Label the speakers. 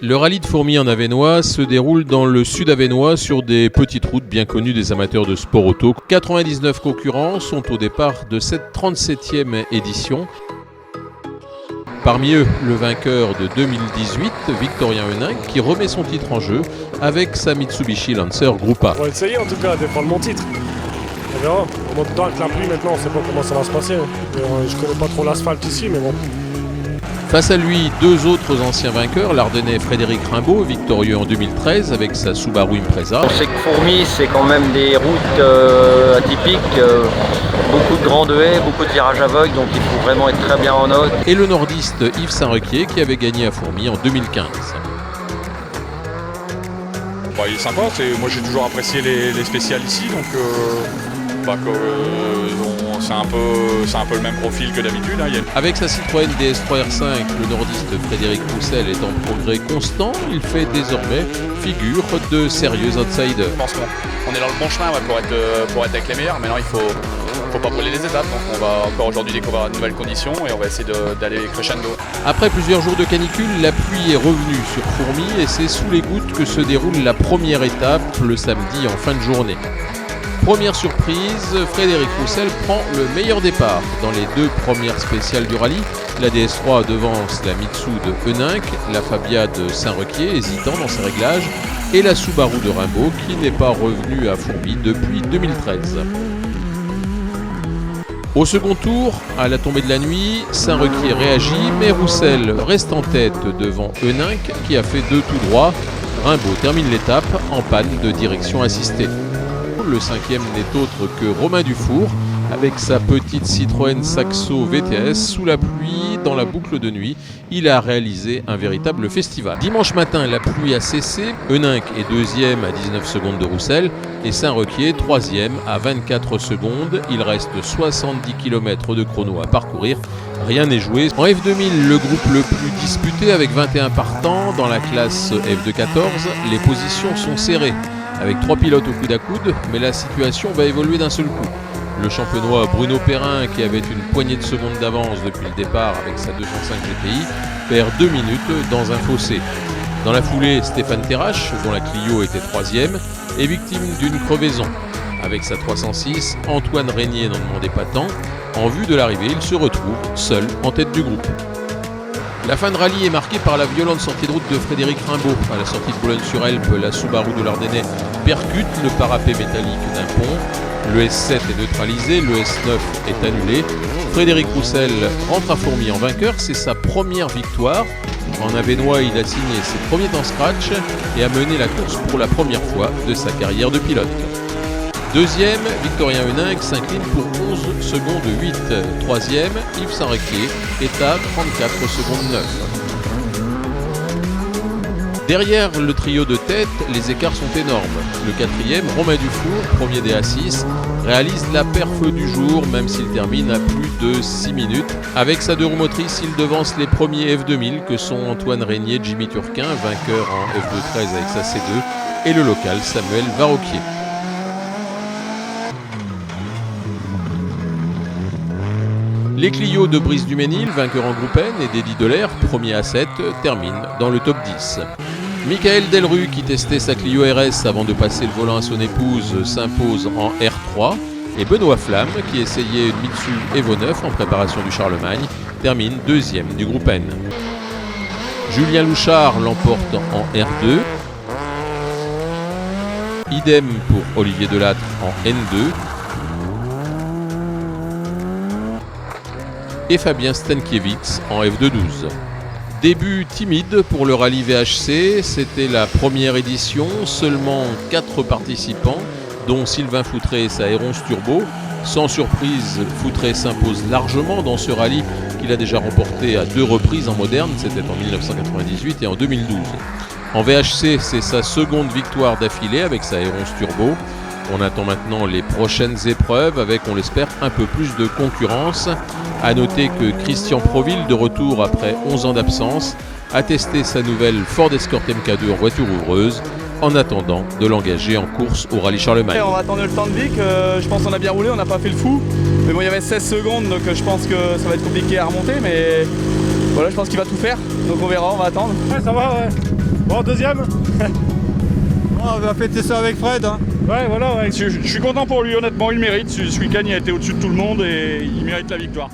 Speaker 1: Le rallye de Fourmies en Avesnois se déroule dans le sud avesnois sur des petites routes bien connues des amateurs de sport auto. 99 concurrents sont au départ de cette 37e édition. Parmi eux, le vainqueur de 2018, Victorien Henin, qui remet son titre en jeu avec sa Mitsubishi Lancer Group A.
Speaker 2: On va essayer en tout cas de défendre mon titre. On verra. On monte dedans avec la pluie maintenant, on ne sait pas comment ça va se passer. Je connais pas trop l'asphalte ici, mais bon.
Speaker 1: Face à lui, deux autres anciens vainqueurs, l'Ardennais Frédéric Rimbaud, victorieux en 2013 avec sa Subaru Impreza.
Speaker 3: On sait que Fourmies, c'est quand même des routes atypiques, beaucoup de grandes haies, beaucoup de virages aveugles, donc il faut vraiment être très bien en note.
Speaker 1: Et le nordiste Yves Saint-Requier qui avait gagné à Fourmies en 2015.
Speaker 4: Il est sympa, moi j'ai toujours apprécié les spéciales ici, donc c'est un peu le même profil que d'habitude.
Speaker 1: Avec sa Citroën DS3 R5, le nordiste Frédéric Roussel est en progrès constant. Il fait désormais figure de sérieux outsider.
Speaker 5: Je pense qu'on est dans le bon chemin pour être avec les meilleurs. Maintenant, il faut pas brûler les étapes. Donc on va encore aujourd'hui découvrir de nouvelles conditions et on va essayer d'aller crescendo.
Speaker 1: Après plusieurs jours de canicule, la pluie est revenue sur Fourmies et c'est sous les gouttes que se déroule la première étape le samedi en fin de journée. Première surprise, Frédéric Roussel prend le meilleur départ dans les deux premières spéciales du rallye. La DS3 devance la Mitsu de Henin, la Fabia de Saint-Requier, hésitant dans ses réglages, et la Subaru de Rimbaud qui n'est pas revenue à Fourmies depuis 2013. Au second tour, à la tombée de la nuit, Saint-Requier réagit, mais Roussel reste en tête devant Henin qui a fait deux tout droit. Rimbaud termine l'étape en panne de direction assistée. Le cinquième n'est autre que Romain Dufour avec sa petite Citroën Saxo VTS sous la pluie dans la boucle de nuit. Il a réalisé un véritable festival. Dimanche matin, la pluie a cessé. Henin est deuxième à 19 secondes de Roussel et Saint-Requier troisième à 24 secondes. Il reste 70 km de chrono à parcourir. Rien n'est joué. En F2000, le groupe le plus disputé avec 21 partants dans la classe F2-14, les positions sont serrées avec 3 pilotes au coude à coude, mais la situation va évoluer d'un seul coup. Le champenois Bruno Perrin, qui avait une poignée de secondes d'avance depuis le départ avec sa 205 GTI, perd 2 minutes dans un fossé. Dans la foulée, Stéphane Terrache, dont la Clio était troisième, est victime d'une crevaison. Avec sa 306, Antoine Régnier n'en demandait pas tant. En vue de l'arrivée, il se retrouve seul en tête du groupe. La fin de rallye est marquée par la violente sortie de route de Frédéric Rimbaud. À la sortie de Boulogne-sur-Elbe, la Subaru de l'Ardennais percute le parapet métallique d'un pont. Le S7 est neutralisé, le S9 est annulé. Frédéric Roussel rentre à Fourmies en vainqueur, c'est sa première victoire. En Avesnois, il a signé ses premiers temps scratch et a mené la course pour la première fois de sa carrière de pilote. Deuxième, Victorien Henin s'incline pour 11 secondes 8. Troisième, Yves Saint-Requier est à 34 secondes 9. Derrière le trio de tête, les écarts sont énormes. Le quatrième, Romain Dufour, premier des A6, réalise la perf du jour, même s'il termine à plus de 6 minutes. Avec sa deux roues motrices, il devance les premiers F2000 que sont Antoine Régnier, Jimmy Turquin, vainqueur en F2-13 avec sa C2, et le local Samuel Varroquier. Les Clio de Brice Duménil, vainqueur en groupe N, et d'Eddie Delair, premier à 7, terminent dans le top 10. Michael Delru, qui testait sa Clio RS avant de passer le volant à son épouse, s'impose en R3. Et Benoît Flamme, qui essayait une Mitsu Evo 9 en préparation du Charlemagne, termine deuxième du groupe N. Julien Louchard l'emporte en R2. Idem pour Olivier Delattre en N2. Et Fabien Stankiewicz en F2-12. Début timide pour le rallye VHC, c'était la première édition, seulement 4 participants, dont Sylvain Foutré et sa R11 Turbo. Sans surprise, Foutré s'impose largement dans ce rallye qu'il a déjà remporté à 2 reprises en moderne, c'était en 1998 et en 2012. En VHC, c'est sa seconde victoire d'affilée avec sa R11 Turbo. On attend maintenant les prochaines épreuves avec, on l'espère, un peu plus de concurrence. A noter que Christian Proville, de retour après 11 ans d'absence, a testé sa nouvelle Ford Escort MK2 en voiture ouvreuse en attendant de l'engager en course au rallye Charlemagne.
Speaker 6: On va attendre le stand Vic, je pense qu'on a bien roulé, on n'a pas fait le fou. Mais bon, il y avait 16 secondes, donc je pense que ça va être compliqué à remonter, mais voilà, je pense qu'il va tout faire. Donc on verra, on va attendre.
Speaker 2: Ouais, ça va, ouais. Bon, deuxième.
Speaker 6: On va fêter ça avec Fred. Hein.
Speaker 2: Ouais, voilà, ouais.
Speaker 4: Je suis content pour lui, honnêtement, il mérite. Ce week-end, il a été au-dessus de tout le monde et il mérite la victoire.